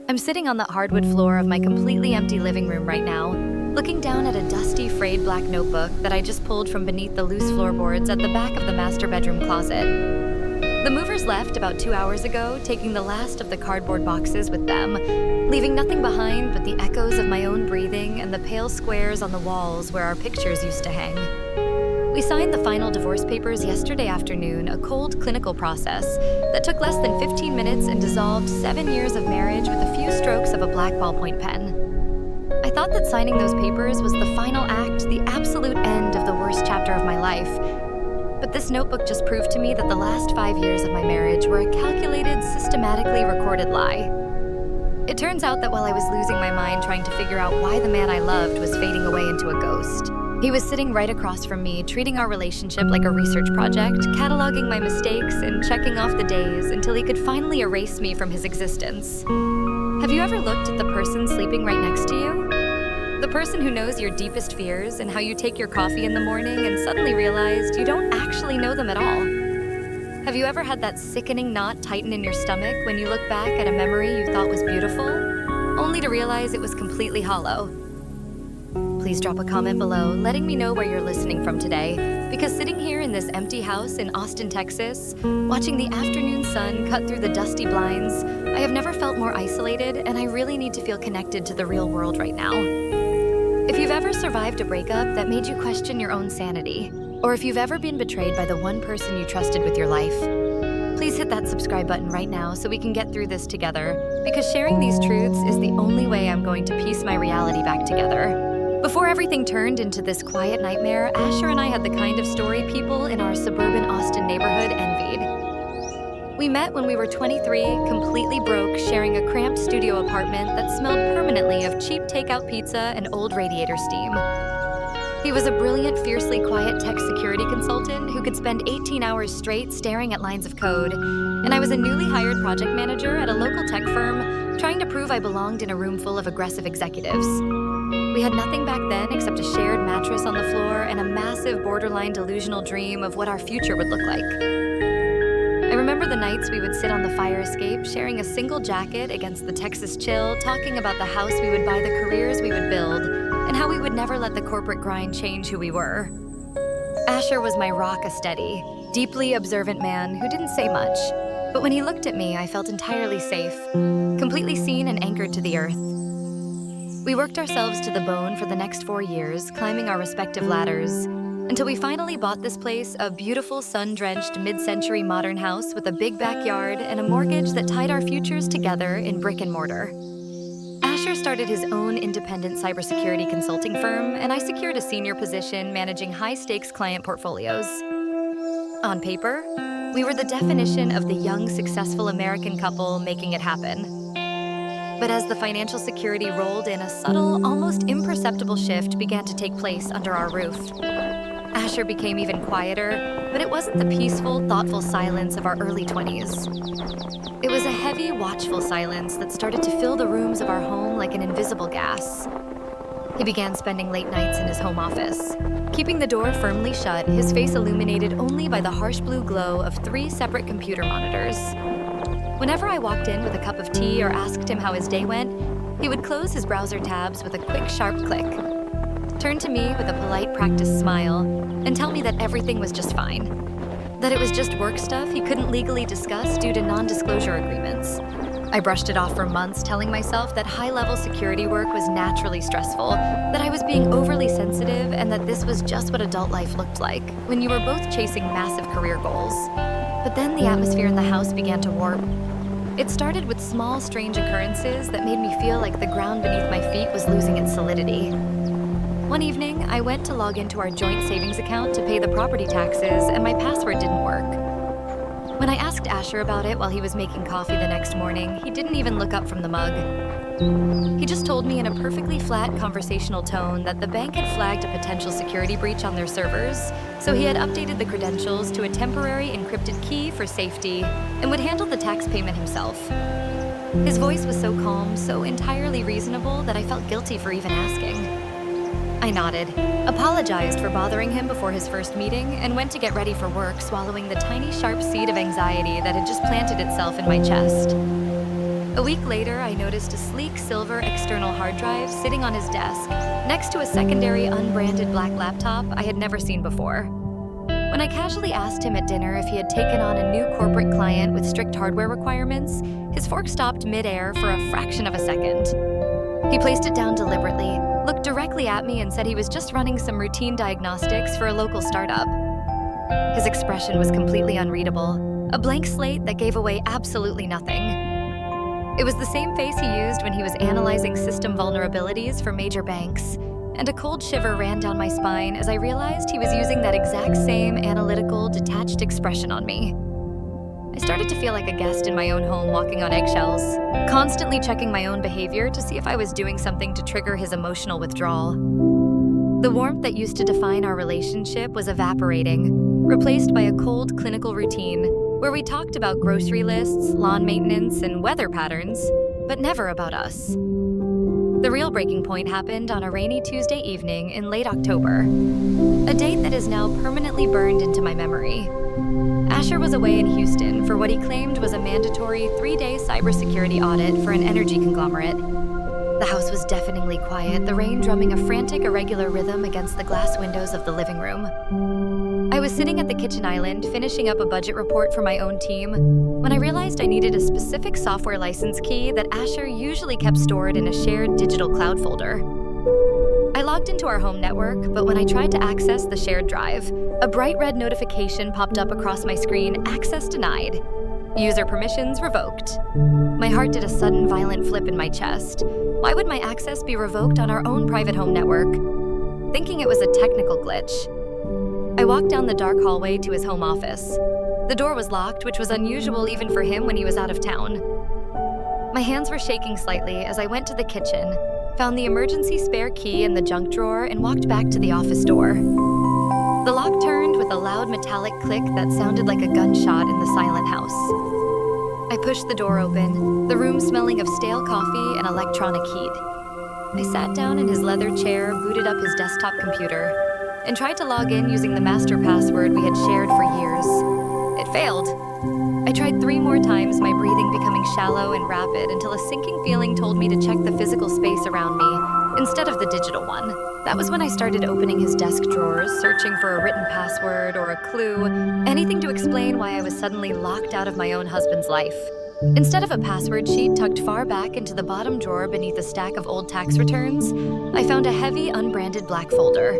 I'm sitting on the hardwood floor of my completely empty living room right now, looking down at a dusty, frayed black notebook that I just pulled from beneath the loose floorboards at the back of the master bedroom closet. The movers left about 2 hours ago, taking the last of the cardboard boxes with them, leaving nothing behind but the echoes of my own breathing and the pale squares on the walls where our pictures used to hang. We signed the final divorce papers yesterday afternoon, a cold clinical process that took less than 15 minutes and dissolved 7 years of marriage with a few strokes of a black ballpoint pen. I thought that signing those papers was the final act, the absolute end of the worst chapter of my life. But this notebook just proved to me that the last 5 years of my marriage were a calculated, systematically recorded lie. It turns out that while I was losing my mind trying to figure out why the man I loved was fading away into a ghost, he was sitting right across from me, treating our relationship like a research project, cataloging my mistakes and checking off the days until he could finally erase me from his existence. Have you ever looked at the person sleeping right next to you? The person who knows your deepest fears and how you take your coffee in the morning and suddenly realized you don't actually know them at all. Have you ever had that sickening knot tighten in your stomach when you look back at a memory you thought was beautiful, only to realize it was completely hollow? Please drop a comment below letting me know where you're listening from today, because sitting here in this empty house in Austin, Texas, watching the afternoon sun cut through the dusty blinds, I have never felt more isolated, and I really need to feel connected to the real world right now. If you've ever survived a breakup that made you question your own sanity, or if you've ever been betrayed by the one person you trusted with your life, please hit that subscribe button right now so we can get through this together, because sharing these truths is the only way I'm going to piece my reality back together. Before everything turned into this quiet nightmare, Asher and I had the kind of story people in our suburban Austin neighborhood envied. We met when we were 23, completely broke, sharing a cramped studio apartment that smelled permanently of cheap takeout pizza and old radiator steam. He was a brilliant, fiercely quiet tech security consultant who could spend 18 hours straight staring at lines of code, and I was a newly hired project manager at a local tech firm trying to prove I belonged in a room full of aggressive executives. We had nothing back then except a shared mattress on the floor and a massive, borderline delusional dream of what our future would look like. I remember the nights we would sit on the fire escape, sharing a single jacket against the Texas chill, talking about the house we would buy, the careers we would build, and how we would never let the corporate grind change who we were. Asher was my rock, a steady, deeply observant man who didn't say much, but when he looked at me, I felt entirely safe, completely seen and anchored to the earth. We worked ourselves to the bone for the next 4 years, climbing our respective ladders, until we finally bought this place, a beautiful, sun-drenched, mid-century modern house with a big backyard and a mortgage that tied our futures together in brick and mortar. Asher started his own independent cybersecurity consulting firm, and I secured a senior position managing high-stakes client portfolios. On paper, we were the definition of the young, successful American couple making it happen. But as the financial security rolled in, a subtle, almost imperceptible shift began to take place under our roof. Asher became even quieter, but it wasn't the peaceful, thoughtful silence of our early 20s. It was a heavy, watchful silence that started to fill the rooms of our home like an invisible gas. He began spending late nights in his home office, keeping the door firmly shut, his face illuminated only by the harsh blue glow of 3 separate computer monitors. Whenever I walked in with a cup of tea or asked him how his day went, he would close his browser tabs with a quick, sharp click, turn to me with a polite, practiced smile, and tell me that everything was just fine. That it was just work stuff he couldn't legally discuss due to non-disclosure agreements. I brushed it off for months, telling myself that high-level security work was naturally stressful, that I was being overly sensitive, and that this was just what adult life looked like when you were both chasing massive career goals. But then the atmosphere in the house began to warp. It started with small, strange occurrences that made me feel like the ground beneath my feet was losing its solidity. One evening, I went to log into our joint savings account to pay the property taxes, and my password didn't work. When I asked Asher about it while he was making coffee the next morning, he didn't even look up from the mug. He just told me in a perfectly flat conversational tone that the bank had flagged a potential security breach on their servers, so he had updated the credentials to a temporary encrypted key for safety and would handle the tax payment himself. His voice was so calm, so entirely reasonable that I felt guilty for even asking. I nodded, apologized for bothering him before his first meeting, and went to get ready for work, swallowing the tiny sharp seed of anxiety that had just planted itself in my chest. A week later, I noticed a sleek silver external hard drive sitting on his desk, next to a secondary unbranded black laptop I had never seen before. When I casually asked him at dinner if he had taken on a new corporate client with strict hardware requirements, his fork stopped midair for a fraction of a second. He placed it down deliberately, looked directly at me, and said he was just running some routine diagnostics for a local startup. His expression was completely unreadable, a blank slate that gave away absolutely nothing. It was the same face he used when he was analyzing system vulnerabilities for major banks, and a cold shiver ran down my spine as I realized he was using that exact same analytical, detached expression on me. I started to feel like a guest in my own home walking on eggshells, constantly checking my own behavior to see if I was doing something to trigger his emotional withdrawal. The warmth that used to define our relationship was evaporating, replaced by a cold clinical routine where we talked about grocery lists, lawn maintenance, and weather patterns, but never about us. The real breaking point happened on a rainy Tuesday evening in late October, a date that is now permanently burned into my memory. Asher was away in Houston for what he claimed was a mandatory 3-day cybersecurity audit for an energy conglomerate. The house was deafeningly quiet, the rain drumming a frantic, irregular rhythm against the glass windows of the living room. I was sitting at the kitchen island, finishing up a budget report for my own team, when I realized I needed a specific software license key that Asher usually kept stored in a shared digital cloud folder. I logged into our home network, but when I tried to access the shared drive, a bright red notification popped up across my screen: access denied. User permissions revoked. My heart did a sudden violent flip in my chest. Why would my access be revoked on our own private home network? Thinking it was a technical glitch, I walked down the dark hallway to his home office. The door was locked, which was unusual even for him when he was out of town. My hands were shaking slightly as I went to the kitchen, found the emergency spare key in the junk drawer, and walked back to the office door. The lock turned with a loud metallic click that sounded like a gunshot in the silent house. I pushed the door open, the room smelling of stale coffee and electronic heat. I sat down in his leather chair, booted up his desktop computer, and tried to log in using the master password we had shared for years. It failed. I tried 3 more times, my breathing becoming shallow and rapid until a sinking feeling told me to check the physical space around me instead of the digital one. That was when I started opening his desk drawers, searching for a written password or a clue, anything to explain why I was suddenly locked out of my own husband's life. Instead of a password sheet tucked far back into the bottom drawer beneath a stack of old tax returns, I found a heavy, unbranded black folder.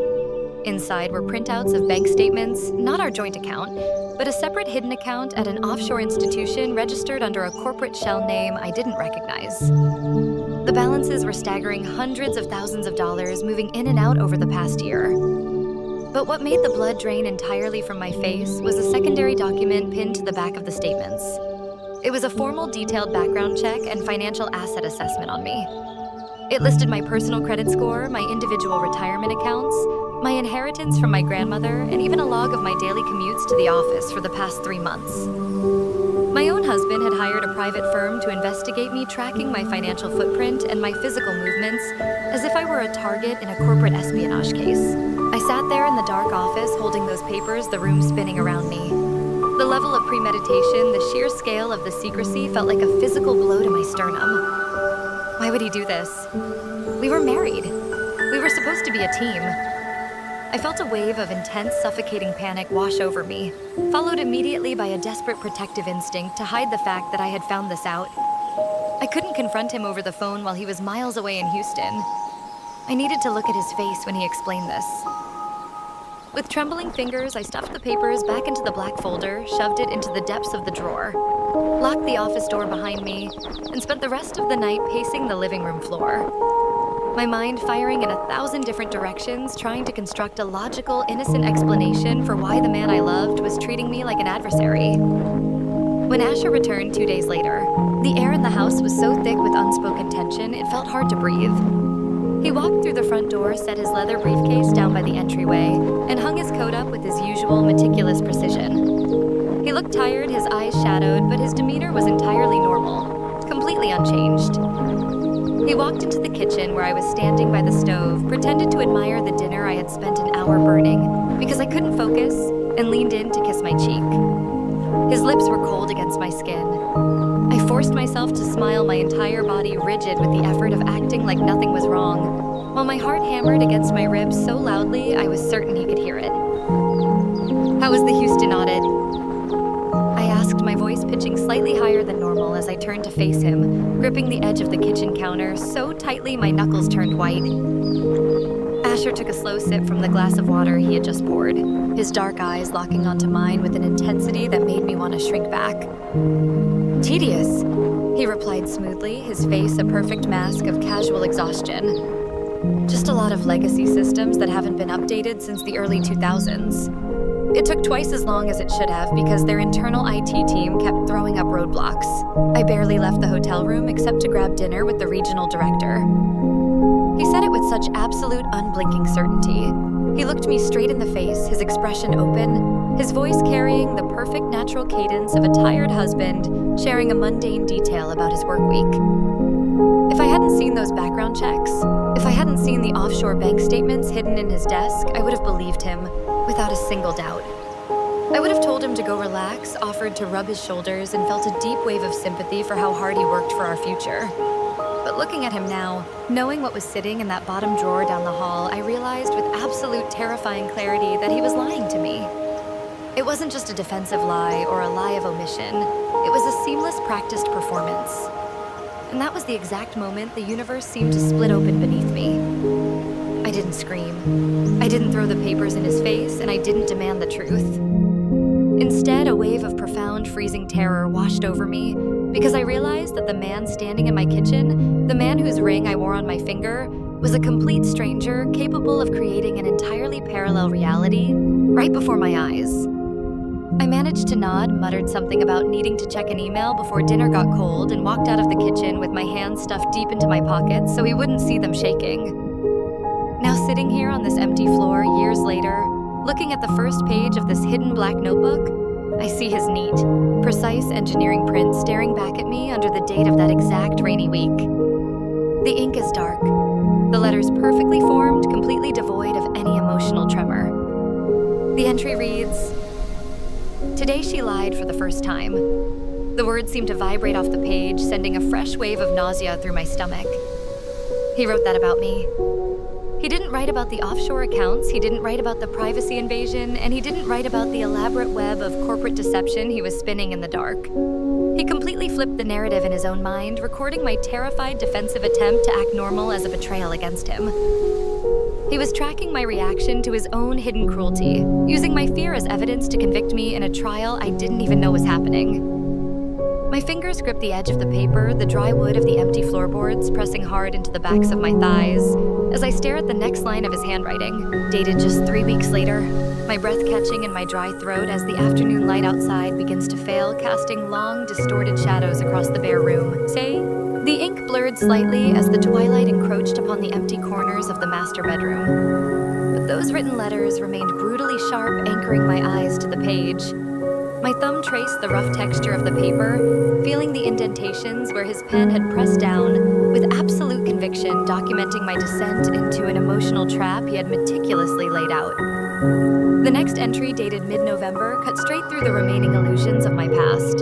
Inside were printouts of bank statements, not our joint account, but a separate hidden account at an offshore institution registered under a corporate shell name I didn't recognize. The balances were staggering hundreds of thousands of dollars, moving in and out over the past year. But what made the blood drain entirely from my face was a secondary document pinned to the back of the statements. It was a formal, detailed background check and financial asset assessment on me. It listed my personal credit score, my individual retirement accounts, my inheritance from my grandmother, and even a log of my daily commutes to the office for the past 3 months. My own husband had hired a private firm to investigate me, tracking my financial footprint and my physical movements as if I were a target in a corporate espionage case. I sat there in the dark office holding those papers, the room spinning around me. The level of premeditation, the sheer scale of the secrecy felt like a physical blow to my sternum. Why would he do this? We were married. We were supposed to be a team. I felt a wave of intense, suffocating panic wash over me, followed immediately by a desperate protective instinct to hide the fact that I had found this out. I couldn't confront him over the phone while he was miles away in Houston. I needed to look at his face when he explained this. With trembling fingers, I stuffed the papers back into the black folder, shoved it into the depths of the drawer, locked the office door behind me, and spent the rest of the night pacing the living room floor. My mind firing in 1,000 different directions, trying to construct a logical, innocent explanation for why the man I loved was treating me like an adversary. When Asher returned 2 days later, the air in the house was so thick with unspoken tension, it felt hard to breathe. He walked through the front door, set his leather briefcase down by the entryway, and hung his coat up with his usual meticulous precision. He looked tired, his eyes shadowed, but his demeanor was entirely normal, completely unchanged. He walked into the kitchen where I was standing by the stove, pretended to admire the dinner I had spent an hour burning because I couldn't focus, and leaned in to kiss my cheek. His lips were cold against my skin. I forced myself to smile, my entire body rigid with the effort of acting like nothing was wrong, while my heart hammered against my ribs so loudly I was certain he could hear it. "How was the Houston audit?" I asked, my voice pitching slightly higher than normal as I turned to face him, gripping the edge of the kitchen counter so tightly my knuckles turned white. Asher took a slow sip from the glass of water he had just poured, his dark eyes locking onto mine with an intensity that made me want to shrink back. "Tedious," he replied smoothly, his face a perfect mask of casual exhaustion. "Just a lot of legacy systems that haven't been updated since the early 2000s. It took twice as long as it should have because their internal IT team kept throwing up roadblocks. I barely left the hotel room except to grab dinner with the regional director." He said it with such absolute, unblinking certainty. He looked me straight in the face, his expression open, his voice carrying the perfect natural cadence of a tired husband sharing a mundane detail about his work week. If I hadn't seen those background checks, if I hadn't seen the offshore bank statements hidden in his desk, I would have believed him, without a single doubt. I would have told him to go relax, offered to rub his shoulders, and felt a deep wave of sympathy for how hard he worked for our future. But looking at him now, knowing what was sitting in that bottom drawer down the hall, I realized with absolute terrifying clarity that he was lying to me. It wasn't just a defensive lie or a lie of omission. It was a seamless, practiced performance. And that was the exact moment the universe seemed to split open beneath me. I didn't scream. I didn't throw the papers in his face, and I didn't demand the truth. Instead, a wave of profound, freezing terror washed over me because I realized that the man standing in my kitchen, the man whose ring I wore on my finger, was a complete stranger capable of creating an entirely parallel reality right before my eyes. I managed to nod, muttered something about needing to check an email before dinner got cold, and walked out of the kitchen with my hands stuffed deep into my pockets so he wouldn't see them shaking. Now sitting here on this empty floor years later, looking at the first page of this hidden black notebook, I see his neat, precise engineering print staring back at me under the date of that exact rainy week. The ink is dark, the letters perfectly formed, completely devoid of any emotional tremor. The entry reads, "Today she lied for the first time." The words seem to vibrate off the page, sending a fresh wave of nausea through my stomach. He wrote that about me. He didn't write about the offshore accounts, he didn't write about the privacy invasion, and he didn't write about the elaborate web of corporate deception he was spinning in the dark. He completely flipped the narrative in his own mind, recording my terrified defensive attempt to act normal as a betrayal against him. He was tracking my reaction to his own hidden cruelty, using my fear as evidence to convict me in a trial I didn't even know was happening. My fingers grip the edge of the paper, the dry wood of the empty floorboards pressing hard into the backs of my thighs, as I stare at the next line of his handwriting, dated just 3 weeks later, my breath catching in my dry throat as the afternoon light outside begins to fail, casting long, distorted shadows across the bare room. Say, the ink blurred slightly as the twilight encroached upon the empty corners of the master bedroom. But those written letters remained brutally sharp, anchoring my eyes to the page. My thumb traced the rough texture of the paper, feeling the indentations where his pen had pressed down, with absolute conviction documenting my descent into an emotional trap he had meticulously laid out. The next entry, dated mid-November, cut straight through the remaining illusions of my past.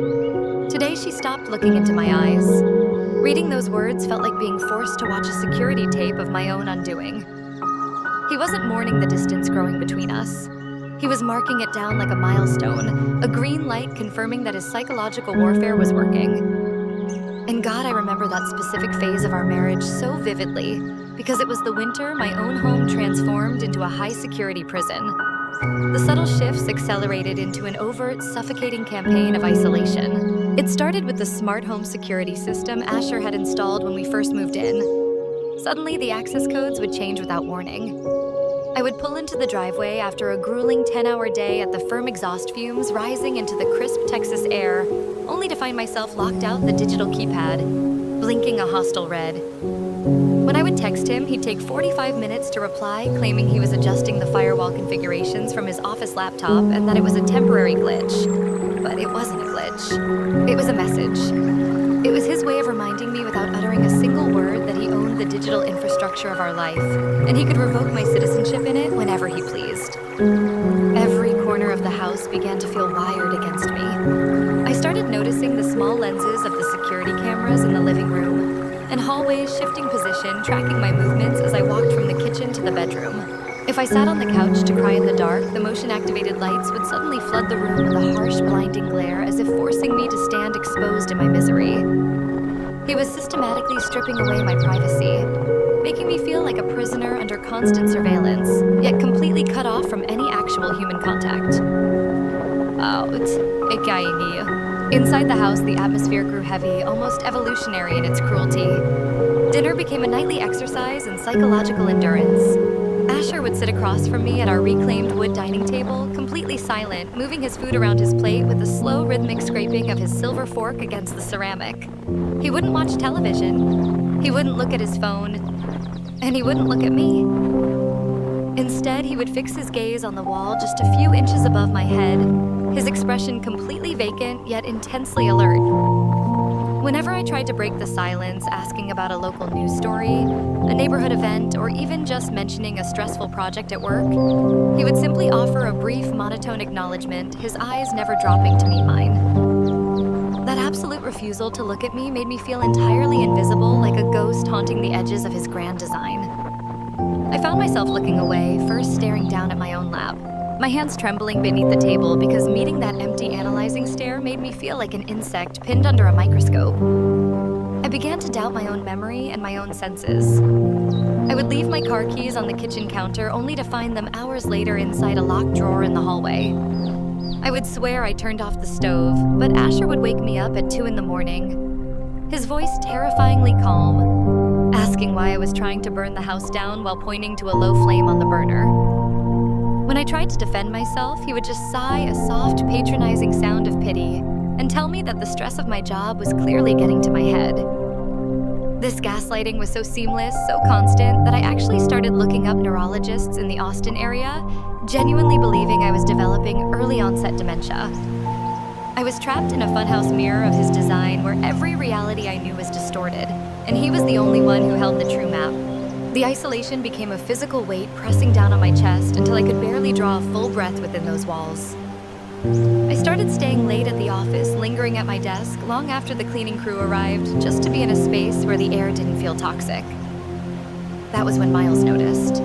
Today she stopped looking into my eyes. Reading those words felt like being forced to watch a security tape of my own undoing. He wasn't mourning the distance growing between us. He was marking it down like a milestone, a green light confirming that his psychological warfare was working. And God, I remember that specific phase of our marriage so vividly, because it was the winter my own home transformed into a high-security prison. The subtle shifts accelerated into an overt, suffocating campaign of isolation. It started with the smart home security system Asher had installed when we first moved in. Suddenly, the access codes would change without warning. I would pull into the driveway after a grueling 10-hour day at the firm exhaust fumes rising into the crisp Texas air, only to find myself locked out the digital keypad, blinking a hostile red. When I would text him, he'd take 45 minutes to reply, claiming he was adjusting the firewall configurations from his office laptop and that it was a temporary glitch. But it wasn't a glitch. It was a message. It was his way of reminding me without uttering a single word that he owned the digital infrastructure of our life, and he could revoke my citizenship in it whenever he pleased. Every corner of the house began to feel wired against me. I started started noticing the small lenses of the security cameras in the living room, and hallways shifting position, tracking my movements as I walked from the kitchen to the bedroom. If I sat on the couch to cry in the dark, the motion-activated lights would suddenly flood the room with a harsh, blinding glare as if forcing me to stand exposed in my misery. He was systematically stripping away my privacy, making me feel like a prisoner under constant surveillance, yet completely cut off from any actual human contact. Inside the house, the atmosphere grew heavy, almost evolutionary in its cruelty. Dinner became a nightly exercise in psychological endurance. Asher would sit across from me at our reclaimed wood dining table, completely silent, moving his food around his plate with a slow, rhythmic scraping of his silver fork against the ceramic. He wouldn't watch television. He wouldn't look at his phone. And he wouldn't look at me. Instead, he would fix his gaze on the wall just a few inches above my head, his expression completely vacant yet intensely alert. Whenever I tried to break the silence, asking about a local news story, a neighborhood event, or even just mentioning a stressful project at work, he would simply offer a brief, monotone acknowledgement, his eyes never dropping to meet mine. That absolute refusal to look at me made me feel entirely invisible, like a ghost haunting the edges of his grand design. I found myself looking away, first staring down at my own lap, my hands trembling beneath the table because meeting that empty, analyzing stare made me feel like an insect pinned under a microscope. I began to doubt my own memory and my own senses. I would leave my car keys on the kitchen counter only to find them hours later inside a locked drawer in the hallway. I would swear I turned off the stove, but Asher would wake me up at 2 a.m, his voice terrifyingly calm, asking why I was trying to burn the house down while pointing to a low flame on the burner. When I tried to defend myself, he would just sigh a soft, patronizing sound of pity and tell me that the stress of my job was clearly getting to my head. This gaslighting was so seamless, so constant, that I actually started looking up neurologists in the Austin area, genuinely believing I was developing early onset dementia. I was trapped in a funhouse mirror of his design where every reality I knew was distorted, and he was the only one who held the true map. The isolation became a physical weight pressing down on my chest until I could barely draw a full breath within those walls. I started staying late at the office, lingering at my desk long after the cleaning crew arrived, just to be in a space where the air didn't feel toxic. That was when Miles noticed.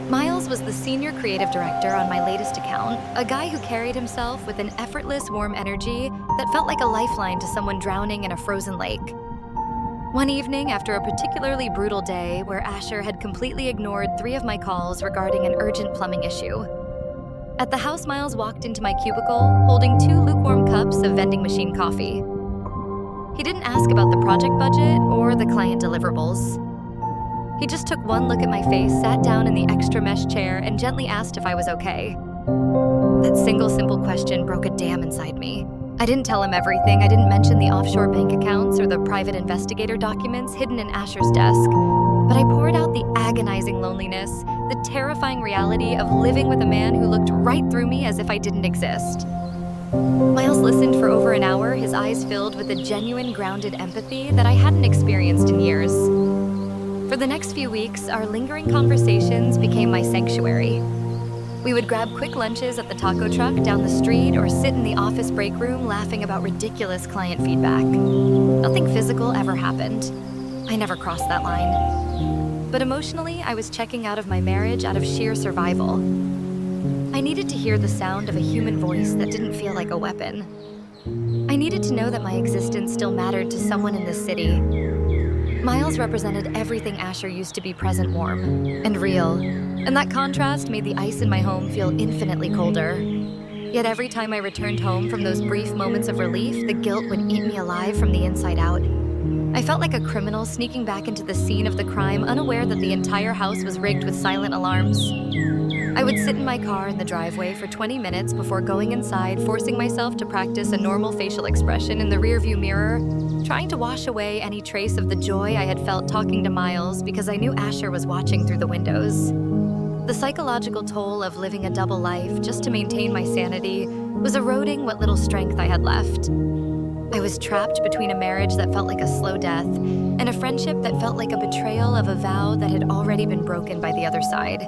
Miles was the senior creative director on my latest account, a guy who carried himself with an effortless, warm energy that felt like a lifeline to someone drowning in a frozen lake. One evening, after a particularly brutal day where Asher had completely ignored 3 of my calls regarding an urgent plumbing issue, at the house, Miles walked into my cubicle, holding 2 lukewarm cups of vending machine coffee. He didn't ask about the project budget or the client deliverables. He just took one look at my face, sat down in the extra mesh chair, and gently asked if I was okay. That single simple question broke a dam inside me. I didn't tell him everything. I didn't mention the offshore bank accounts or the private investigator documents hidden in Asher's desk. But I poured out the agonizing loneliness, the terrifying reality of living with a man who looked right through me as if I didn't exist. Miles listened for over an hour, his eyes filled with a genuine, grounded empathy that I hadn't experienced in years. For the next few weeks, our lingering conversations became my sanctuary. We would grab quick lunches at the taco truck down the street or sit in the office break room laughing about ridiculous client feedback. Nothing physical ever happened. I never crossed that line. But emotionally, I was checking out of my marriage out of sheer survival. I needed to hear the sound of a human voice that didn't feel like a weapon. I needed to know that my existence still mattered to someone in this city. Miles represented everything Asher used to be present, warm and real, and that contrast made the ice in my home feel infinitely colder. Yet every time I returned home from those brief moments of relief, the guilt would eat me alive from the inside out. I felt like a criminal sneaking back into the scene of the crime, unaware that the entire house was rigged with silent alarms. I would sit in my car in the driveway for 20 minutes before going inside, forcing myself to practice a normal facial expression in the rearview mirror, trying to wash away any trace of the joy I had felt talking to Miles because I knew Asher was watching through the windows. The psychological toll of living a double life just to maintain my sanity was eroding what little strength I had left. I was trapped between a marriage that felt like a slow death and a friendship that felt like a betrayal of a vow that had already been broken by the other side.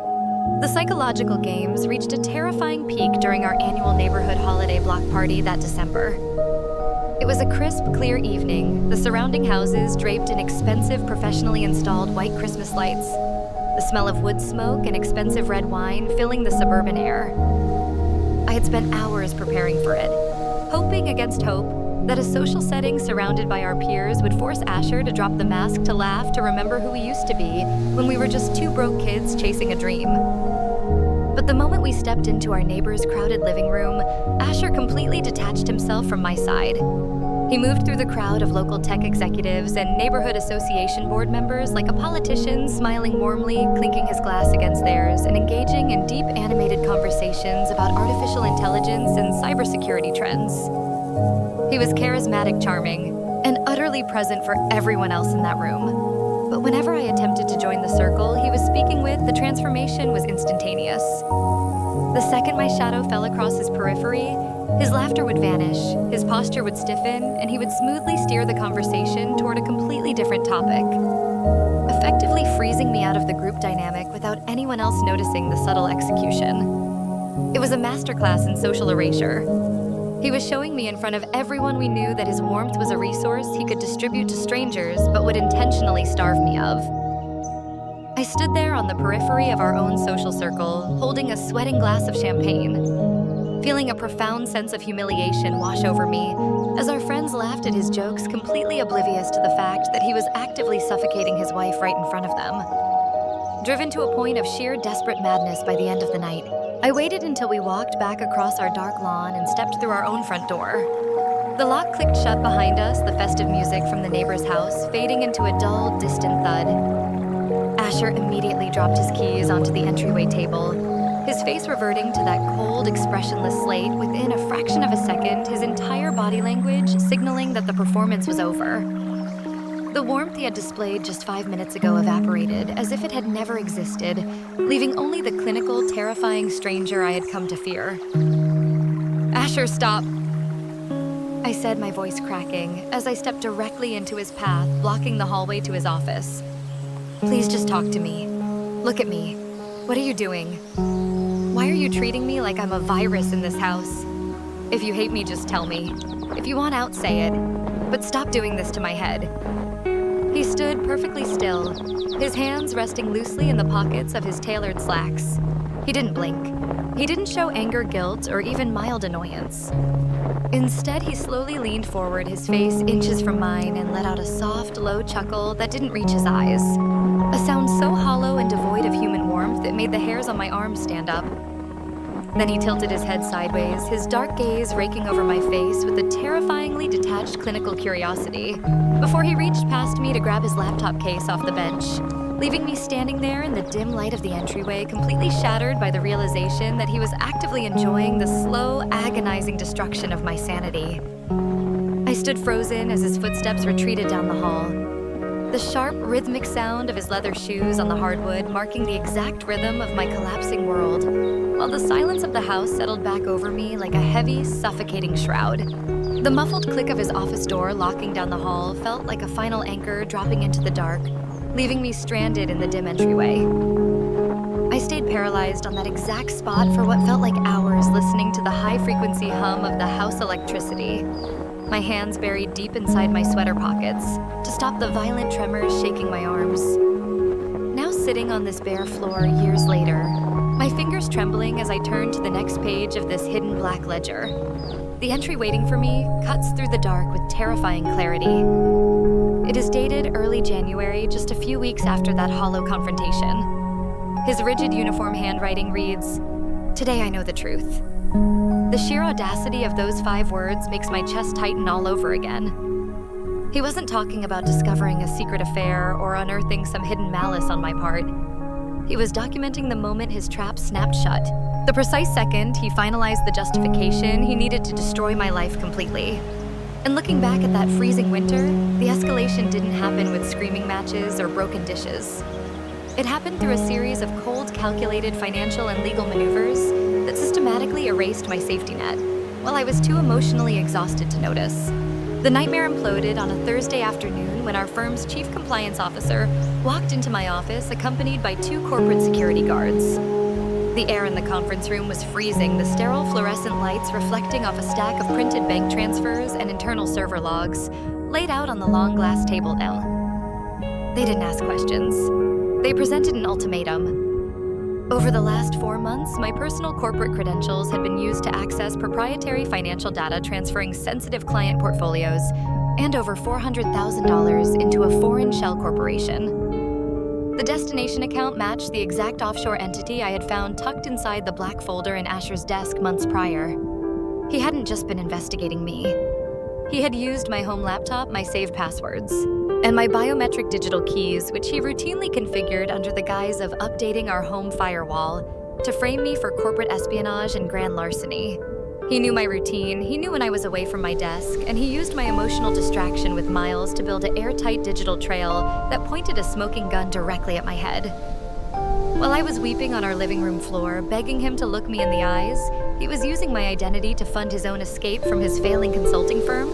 The psychological games reached a terrifying peak during our annual neighborhood holiday block party that December. It was a crisp, clear evening, the surrounding houses draped in expensive, professionally installed white Christmas lights, the smell of wood smoke and expensive red wine filling the suburban air. I had spent hours preparing for it, hoping against hope that a social setting surrounded by our peers would force Asher to drop the mask to laugh to remember who we used to be when we were just two broke kids chasing a dream. But the moment we stepped into our neighbor's crowded living room, Asher completely detached himself from my side. He moved through the crowd of local tech executives and neighborhood association board members like a politician, smiling warmly, clinking his glass against theirs, and engaging in deep animated conversations about artificial intelligence and cybersecurity trends. He was charismatic, charming, and utterly present for everyone else in that room. But whenever I attempted to join the circle he was speaking with, the transformation was instantaneous. The second my shadow fell across his periphery, his laughter would vanish, his posture would stiffen, and he would smoothly steer the conversation toward a completely different topic, effectively freezing me out of the group dynamic without anyone else noticing the subtle execution. It was a masterclass in social erasure. He was showing me in front of everyone we knew that his warmth was a resource he could distribute to strangers but would intentionally starve me of. I stood there on the periphery of our own social circle, holding a sweating glass of champagne, feeling a profound sense of humiliation wash over me as our friends laughed at his jokes, completely oblivious to the fact that he was actively suffocating his wife right in front of them. Driven to a point of sheer desperate madness by the end of the night, I waited until we walked back across our dark lawn and stepped through our own front door. The lock clicked shut behind us, the festive music from the neighbor's house fading into a dull, distant thud. Asher immediately dropped his keys onto the entryway table, his face reverting to that cold, expressionless slate within a fraction of a second, his entire body language signaling that the performance was over. The warmth he had displayed just 5 minutes ago evaporated as if it had never existed, leaving only the clinical, terrifying stranger I had come to fear. "Asher, stop!" I said, my voice cracking, as I stepped directly into his path, blocking the hallway to his office. "Please just talk to me. Look at me. What are you doing? Why are you treating me like I'm a virus in this house? If you hate me, just tell me. If you want out, say it. But stop doing this to my head." He stood perfectly still, his hands resting loosely in the pockets of his tailored slacks. He didn't blink. He didn't show anger, guilt, or even mild annoyance. Instead, he slowly leaned forward, his face inches from mine, and let out a soft, low chuckle that didn't reach his eyes. A sound so hollow and devoid of human warmth it made the hairs on my arms stand up. Then he tilted his head sideways, his dark gaze raking over my face with a terrifyingly detached clinical curiosity, before he reached past me to grab his laptop case off the bench, leaving me standing there in the dim light of the entryway, completely shattered by the realization that he was actively enjoying the slow, agonizing destruction of my sanity. I stood frozen as his footsteps retreated down the hall, the sharp, rhythmic sound of his leather shoes on the hardwood marking the exact rhythm of my collapsing world, while the silence of the house settled back over me like a heavy, suffocating shroud. The muffled click of his office door locking down the hall felt like a final anchor dropping into the dark, leaving me stranded in the dim entryway. I stayed paralyzed on that exact spot for what felt like hours, listening to the high-frequency hum of the house electricity, my hands buried deep inside my sweater pockets to stop the violent tremors shaking my arms. Now sitting on this bare floor years later, my fingers trembling as I turn to the next page of this hidden black ledger. The entry waiting for me cuts through the dark with terrifying clarity. It is dated early January, just a few weeks after that hollow confrontation. His rigid uniform handwriting reads, "Today I know the truth." The sheer audacity of those 5 words makes my chest tighten all over again. He wasn't talking about discovering a secret affair or unearthing some hidden malice on my part. He was documenting the moment his trap snapped shut, the precise second he finalized the justification he needed to destroy my life completely. And looking back at that freezing winter, the escalation didn't happen with screaming matches or broken dishes. It happened through a series of cold, calculated financial and legal maneuvers that systematically erased my safety net, while I was too emotionally exhausted to notice. The nightmare imploded on a Thursday afternoon when our firm's chief compliance officer walked into my office accompanied by 2 corporate security guards. The air in the conference room was freezing, the sterile fluorescent lights reflecting off a stack of printed bank transfers and internal server logs, laid out on the long glass table now. They didn't ask questions. They presented an ultimatum. Over the last 4 months, my personal corporate credentials had been used to access proprietary financial data transferring sensitive client portfolios and over $400,000 into a foreign shell corporation. The destination account matched the exact offshore entity I had found tucked inside the black folder in Asher's desk months prior. He hadn't just been investigating me. He had used my home laptop, my saved passwords, and my biometric digital keys, which he routinely configured under the guise of updating our home firewall, to frame me for corporate espionage and grand larceny. He knew my routine, he knew when I was away from my desk, and he used my emotional distraction with Miles to build an airtight digital trail that pointed a smoking gun directly at my head. While I was weeping on our living room floor, begging him to look me in the eyes, he was using my identity to fund his own escape from his failing consulting firm,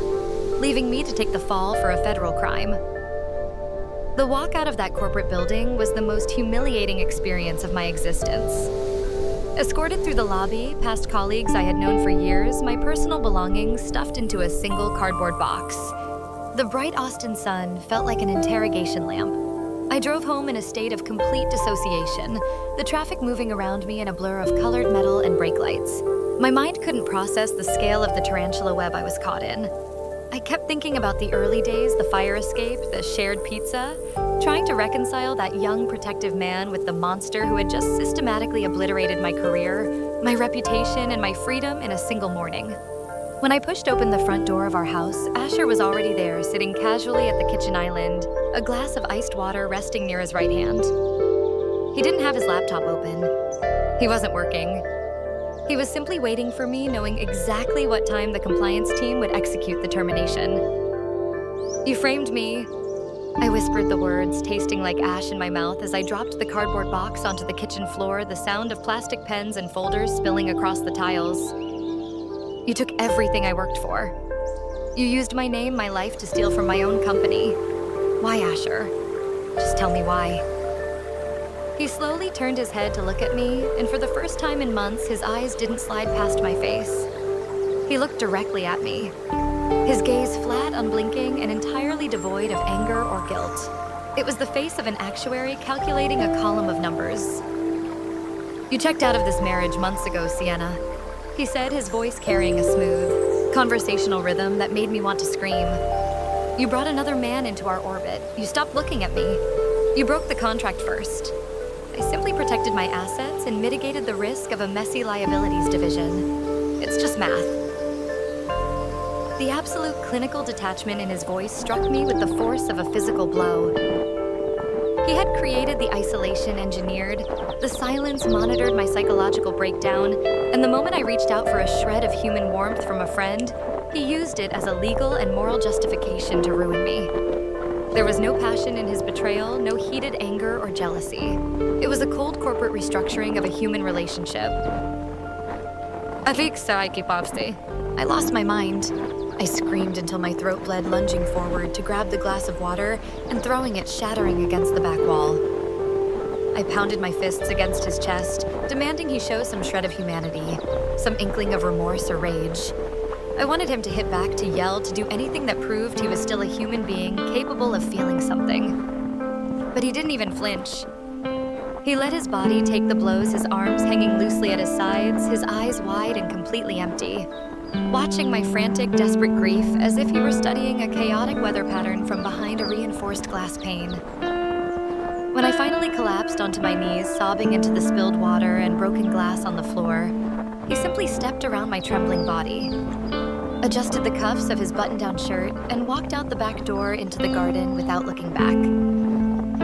leaving me to take the fall for a federal crime. The walk out of that corporate building was the most humiliating experience of my existence. Escorted through the lobby, past colleagues I had known for years, my personal belongings stuffed into a single cardboard box. The bright Austin sun felt like an interrogation lamp. I drove home in a state of complete dissociation, the traffic moving around me in a blur of colored metal and brake lights. My mind couldn't process the scale of the tarantula web I was caught in. I kept thinking about the early days, the fire escape, the shared pizza, trying to reconcile that young protective man with the monster who had just systematically obliterated my career, my reputation, and my freedom in a single morning. When I pushed open the front door of our house, Asher was already there, sitting casually at the kitchen island, a glass of iced water resting near his right hand. He didn't have his laptop open. He wasn't working. He was simply waiting for me, knowing exactly what time the compliance team would execute the termination. "You framed me." I whispered the words, tasting like ash in my mouth as I dropped the cardboard box onto the kitchen floor, the sound of plastic pens and folders spilling across the tiles. "You took everything I worked for. You used my name, my life to steal from my own company. Why, Asher? Just tell me why." He slowly turned his head to look at me, and for the first time in months, his eyes didn't slide past my face. He looked directly at me, his gaze flat, unblinking, and entirely devoid of anger or guilt. It was the face of an actuary calculating a column of numbers. "You checked out of this marriage months ago, Sienna," he said, his voice carrying a smooth, conversational rhythm that made me want to scream. "You brought another man into our orbit. You stopped looking at me. You broke the contract first. I simply protected my assets and mitigated the risk of a messy liabilities division. It's just math." The absolute clinical detachment in his voice struck me with the force of a physical blow. He had created the isolation engineered, the silence monitored my psychological breakdown, and the moment I reached out for a shred of human warmth from a friend, he used it as a legal and moral justification to ruin me. There was no passion in his betrayal, no heated anger or jealousy. It was a cold corporate restructuring of a human relationship. I lost my mind. I screamed until my throat bled, lunging forward to grab the glass of water and throwing it shattering against the back wall. I pounded my fists against his chest, demanding he show some shred of humanity, some inkling of remorse or rage. I wanted him to hit back, to yell, to do anything that proved he was still a human being capable of feeling something. But he didn't even flinch. He let his body take the blows, his arms hanging loosely at his sides, his eyes wide and completely empty, watching my frantic, desperate grief as if he were studying a chaotic weather pattern from behind a reinforced glass pane. When I finally collapsed onto my knees, sobbing into the spilled water and broken glass on the floor, he simply stepped around my trembling body, adjusted the cuffs of his button-down shirt, and walked out the back door into the garden without looking back.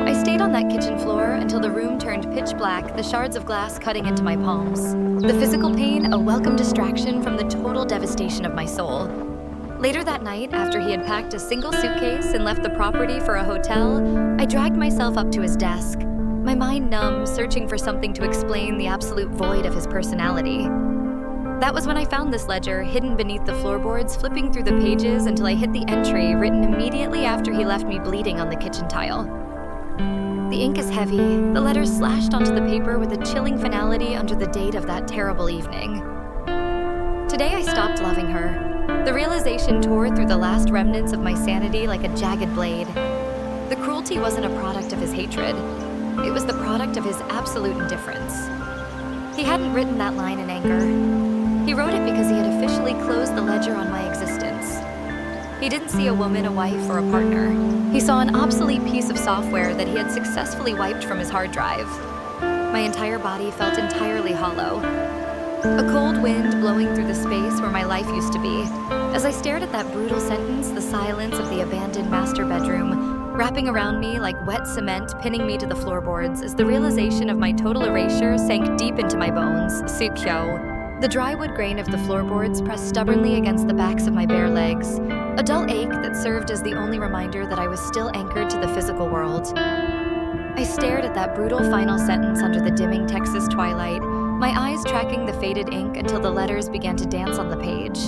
I stayed on that kitchen floor until the room turned pitch black, the shards of glass cutting into my palms. The physical pain, a welcome distraction from the total devastation of my soul. Later that night, after he had packed a single suitcase and left the property for a hotel, I dragged myself up to his desk, my mind numb, searching for something to explain the absolute void of his personality. That was when I found this ledger hidden beneath the floorboards, flipping through the pages until I hit the entry written immediately after he left me bleeding on the kitchen tile. The The ink is heavy, the letters slashed onto the paper with a chilling finality under the date of that terrible evening. Today I stopped loving her. The realization tore through the last remnants of my sanity like a jagged blade. The cruelty wasn't a product of his hatred. It was the product of his absolute indifference. He hadn't written that line in anger. He wrote it because he had officially closed the ledger on my existence. He didn't see a woman, a wife, or a partner. He saw an obsolete piece of software that he had successfully wiped from his hard drive. My entire body felt entirely hollow. A cold wind blowing through the space where my life used to be. As I stared at that brutal sentence, the silence of the abandoned master bedroom, wrapping around me like wet cement, pinning me to the floorboards, as the realization of my total erasure sank deep into my bones. Sukyo. The dry wood grain of the floorboards pressed stubbornly against the backs of my bare legs, a dull ache that served as the only reminder that I was still anchored to the physical world. I stared at that brutal final sentence under the dimming Texas twilight, my eyes tracking the faded ink until the letters began to dance on the page.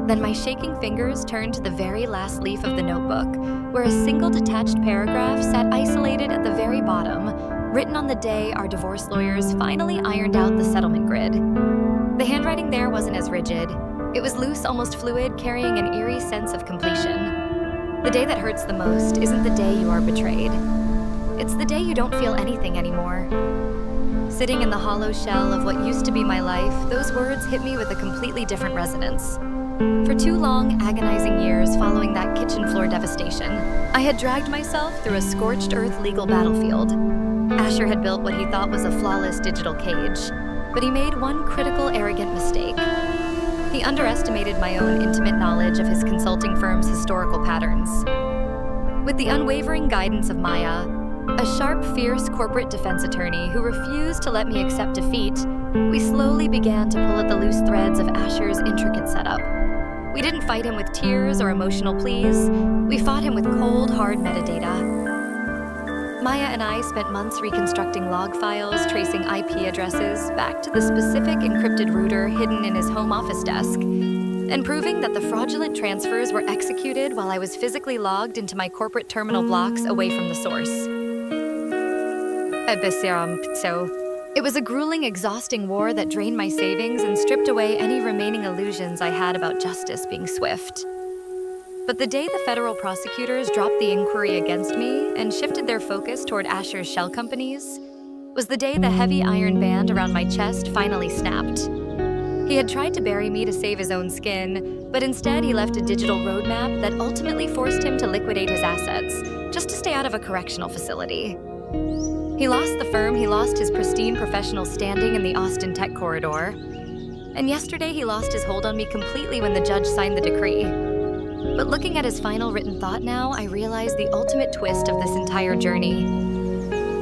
Then my shaking fingers turned to the very last leaf of the notebook, where a single detached paragraph sat isolated at the very bottom, written on the day our divorce lawyers finally ironed out the settlement grid. The handwriting there wasn't as rigid. It was loose, almost fluid, carrying an eerie sense of completion. The day that hurts the most isn't the day you are betrayed. It's the day you don't feel anything anymore. Sitting in the hollow shell of what used to be my life, those words hit me with a completely different resonance. For 2 long, agonizing years following that kitchen floor devastation, I had dragged myself through a scorched earth legal battlefield. Asher had built what he thought was a flawless digital cage, but he made one critical, arrogant mistake. He underestimated my own intimate knowledge of his consulting firm's historical patterns. With the unwavering guidance of Maya, a sharp, fierce corporate defense attorney who refused to let me accept defeat, we slowly began to pull at the loose threads of Asher's intricate setup. We didn't fight him with tears or emotional pleas. We fought him with cold, hard metadata. Maya and I spent months reconstructing log files, tracing IP addresses back to the specific encrypted router hidden in his home office desk, and proving that the fraudulent transfers were executed while I was physically logged into my corporate terminal blocks away from the source. It was a grueling, exhausting war that drained my savings and stripped away any remaining illusions I had about justice being swift. But the day the federal prosecutors dropped the inquiry against me and shifted their focus toward Asher's shell companies was the day the heavy iron band around my chest finally snapped. He had tried to bury me to save his own skin, but instead he left a digital roadmap that ultimately forced him to liquidate his assets, just to stay out of a correctional facility. He lost the firm, he lost his pristine professional standing in the Austin tech corridor, and yesterday he lost his hold on me completely when the judge signed the decree. But looking at his final written thought now, I realized the ultimate twist of this entire journey.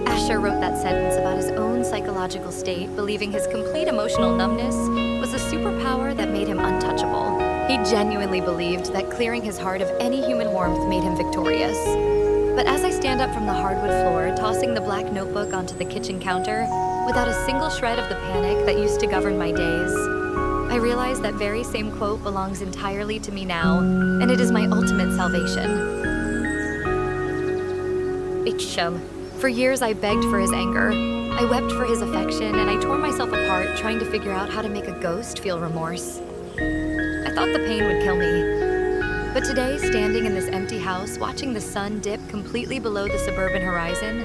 Asher wrote that sentence about his own psychological state, believing his complete emotional numbness was a superpower that made him untouchable. He genuinely believed that clearing his heart of any human warmth made him victorious. But as I stand up from the hardwood floor, tossing the black notebook onto the kitchen counter, without a single shred of the panic that used to govern my days, I realize that very same quote belongs entirely to me now, and it is my ultimate salvation. For years I begged for his anger, I wept for his affection, and I tore myself apart trying to figure out how to make a ghost feel remorse. I thought the pain would kill me. But today, standing in this empty house, watching the sun dip completely below the suburban horizon,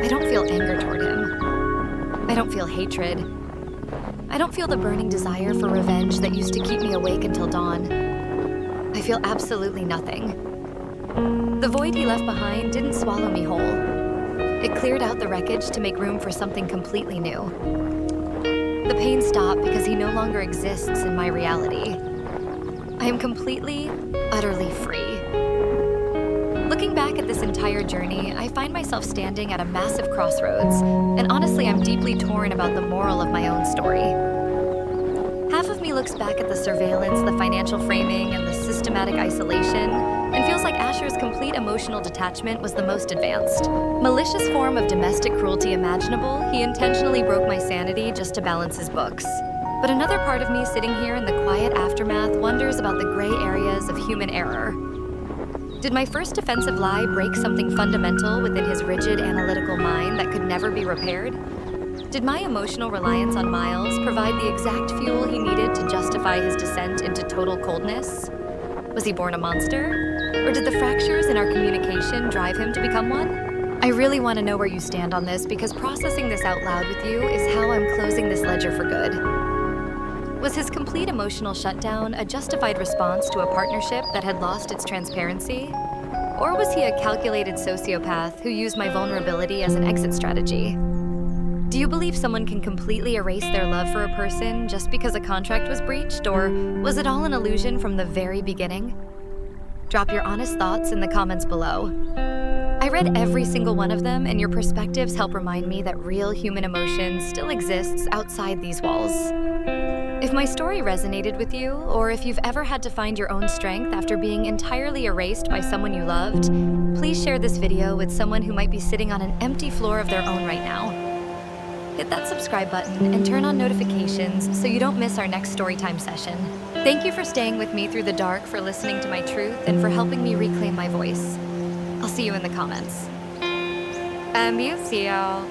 I don't feel anger toward him. I don't feel hatred. I don't feel the burning desire for revenge that used to keep me awake until dawn. I feel absolutely nothing. The void he left behind didn't swallow me whole. It cleared out the wreckage to make room for something completely new. The pain stopped because he no longer exists in my reality. I am completely, utterly free. Looking back at this entire journey, I find myself standing at a massive crossroads, and honestly, I'm deeply torn about the moral of my own story. Half of me looks back at the surveillance, the financial framing, and the systematic isolation, and feels like Asher's complete emotional detachment was the most advanced. Malicious form of domestic cruelty imaginable, he intentionally broke my sanity just to balance his books. But another part of me sitting here in the quiet aftermath wonders about the gray areas of human error. Did my first defensive lie break something fundamental within his rigid analytical mind that could never be repaired? Did my emotional reliance on Miles provide the exact fuel he needed to justify his descent into total coldness? Was he born a monster? Or did the fractures in our communication drive him to become one? I really want to know where you stand on this because processing this out loud with you is how I'm closing this ledger for good. Was his complete emotional shutdown a justified response to a partnership that had lost its transparency? Or was he a calculated sociopath who used my vulnerability as an exit strategy? Do you believe someone can completely erase their love for a person just because a contract was breached, or was it all an illusion from the very beginning? Drop your honest thoughts in the comments below. I read every single one of them, and your perspectives help remind me that real human emotion still exists outside these walls. If my story resonated with you, or if you've ever had to find your own strength after being entirely erased by someone you loved, please share this video with someone who might be sitting on an empty floor of their own right now. Hit that subscribe button and turn on notifications so you don't miss our next Storytime session. Thank you for staying with me through the dark, for listening to my truth, and for helping me reclaim my voice. I'll see you in the comments. You see y'all.